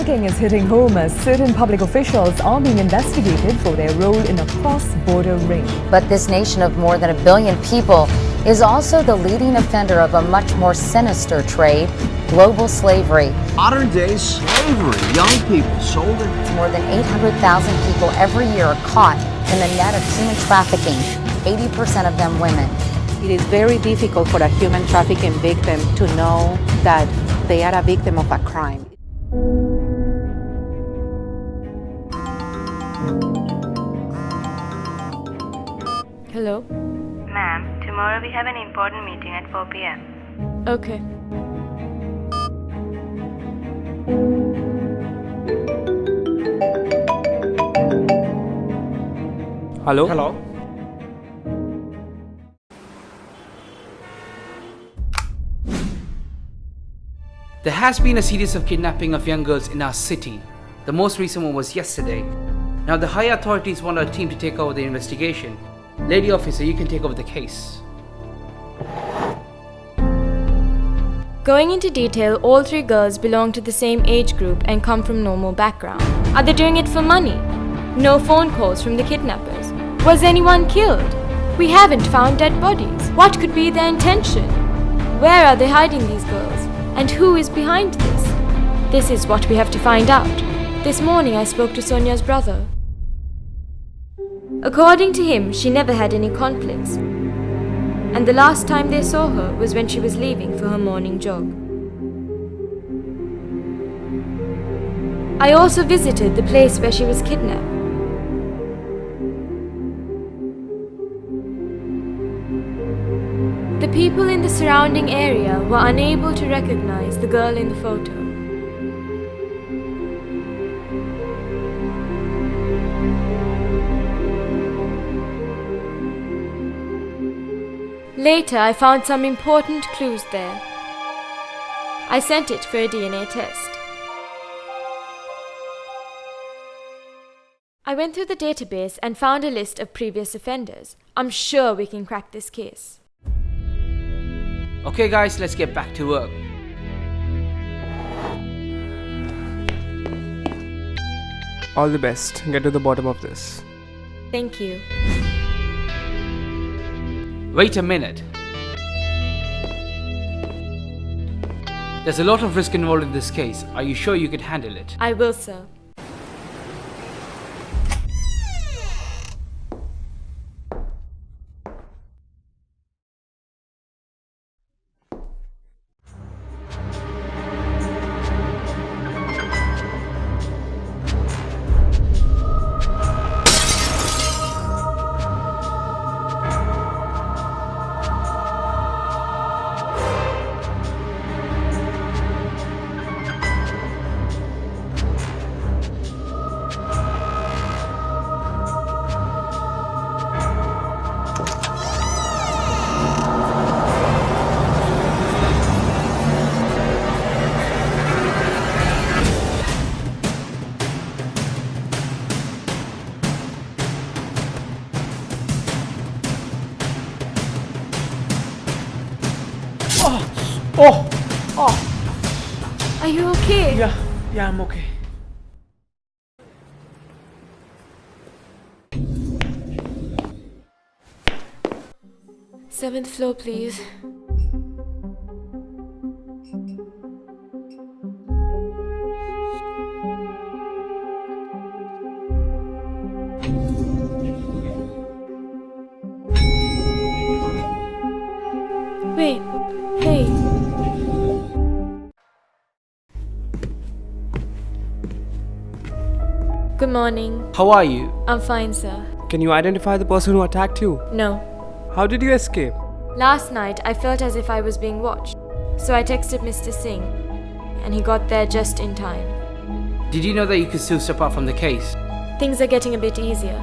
trafficking is hitting home as certain public officials are being investigated for their role in a cross-border ring. But this nation of more than 1 billion people is also the leading offender of a much more sinister trade, global slavery. Modern day slavery, young people sold it. More than 800,000 people every year are caught in the net of human trafficking, 80% of them women. It is very difficult for a human trafficking victim to know that they are a victim of a crime. Hello? Ma'am, tomorrow we have an important meeting at 4 p.m. Okay. Hello? Hello? There has been a series of kidnapping of young girls in our city. The most recent one was yesterday. Now the high authorities want our team to take over the investigation. Lady officer, you can take over the case. Going into detail, all 3 girls belong to the same age group and come from normal background. Are they doing it for money? No phone calls from the kidnappers. Was anyone killed? We haven't found dead bodies. What could be their intention? Where are they hiding these girls? And who is behind this? This is what we have to find out. This morning I spoke to Sonia's brother. According to him, she never had any conflicts. And the last time they saw her was when she was leaving for her morning jog. I also visited the place where she was kidnapped. The people in the surrounding area were unable to recognize the girl in the photo. Later, I found some important clues there. I sent it for a DNA test. I went through the database and found a list of previous offenders. I'm sure we can crack this case. Okay guys, let's get back to work. All the best. Get to the bottom of this. Thank you. Wait a minute. There's a lot of risk involved in this case. Are you sure you could handle it? I will, sir. Are you okay? Yeah, I'm okay. Seventh floor, please. Wait, hey. Good morning. How are you? I'm fine, sir. Can you identify the person who attacked you? No. How did you escape? Last night, I felt as if I was being watched. So I texted Mr. Singh, and he got there just in time. Did you know that you could still step out from the case? Things are getting a bit easier.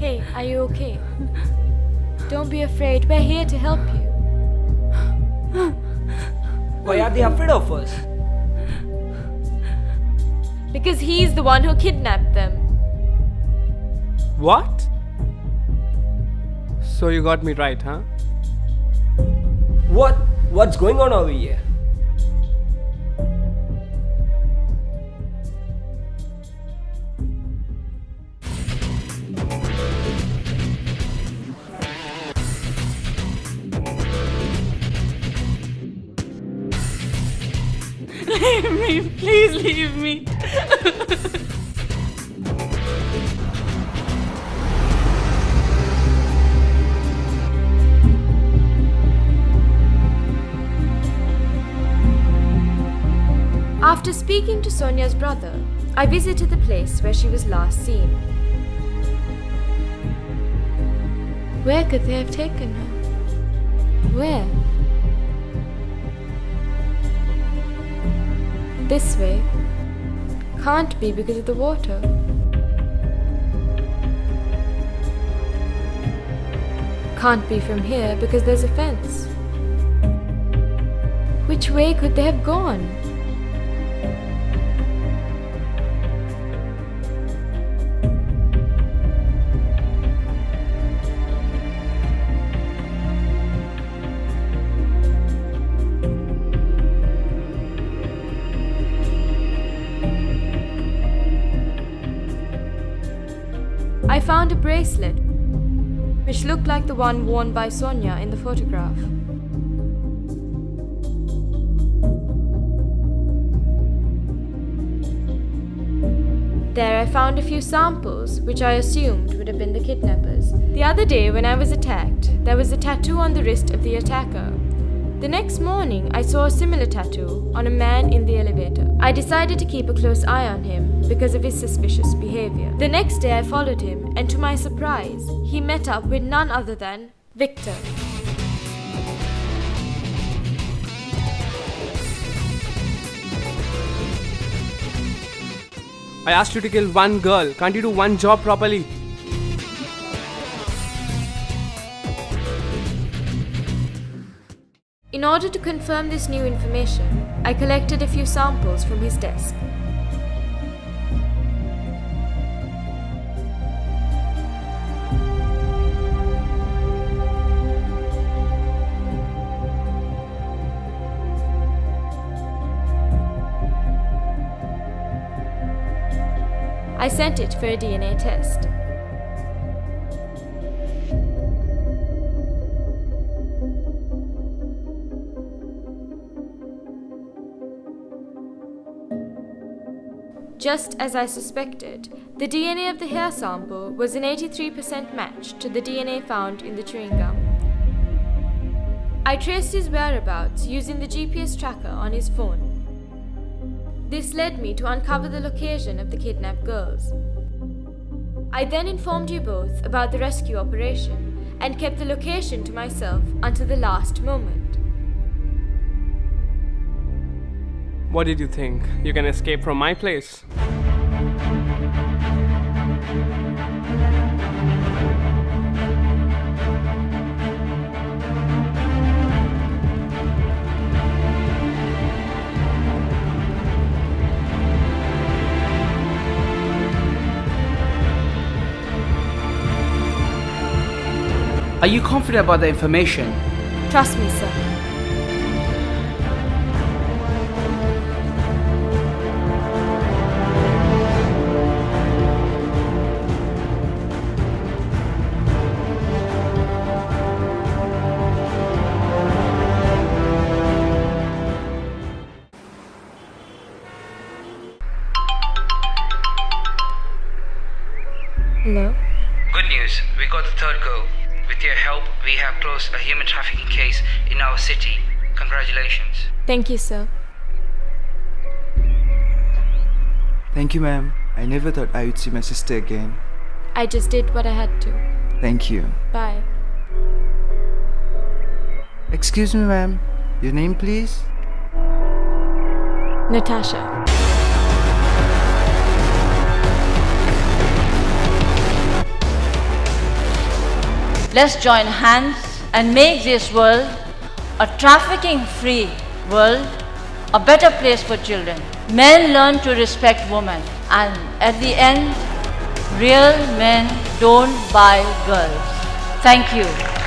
Hey, are you okay? Don't be afraid, we're here to help you. Why are they afraid of us? Because he's the one who kidnapped them. What? So you got me right, huh? What's going on over here? Leave me, please leave me. After speaking to Sonia's brother, I visited the place where she was last seen. Where could they have taken her? Where? This way. Can't be because of the water. Can't be from here because there's a fence. Which way could they have gone? I found a bracelet which looked like the one worn by Sonia in the photograph. There I found a few samples which I assumed would have been the kidnappers. The other day when I was attacked, there was a tattoo on the wrist of the attacker. The next morning, I saw a similar tattoo on a man in the elevator. I decided to keep a close eye on him because of his suspicious behavior. The next day, I followed him, and to my surprise, he met up with none other than Victor. I asked you to kill one girl. Can't you do one job properly? In order to confirm this new information, I collected a few samples from his desk. I sent it for a DNA test. Just as I suspected, the DNA of the hair sample was an 83% match to the DNA found in the chewing gum. I traced his whereabouts using the GPS tracker on his phone. This led me to uncover the location of the kidnapped girls. I then informed you both about the rescue operation and kept the location to myself until the last moment. What did you think? You can escape from my place? Are you confident about the information? Trust me, sir. Hello? Good news, we got the third girl. With your help, we have closed a human trafficking case in our city. Congratulations. Thank you, sir. Thank you, ma'am. I never thought I would see my sister again. I just did what I had to. Thank you. Bye. Excuse me, ma'am. Your name, please? Natasha. Let's join hands and make this world a trafficking-free world, a better place for children. Men learn to respect women, and at the end, real men don't buy girls. Thank you.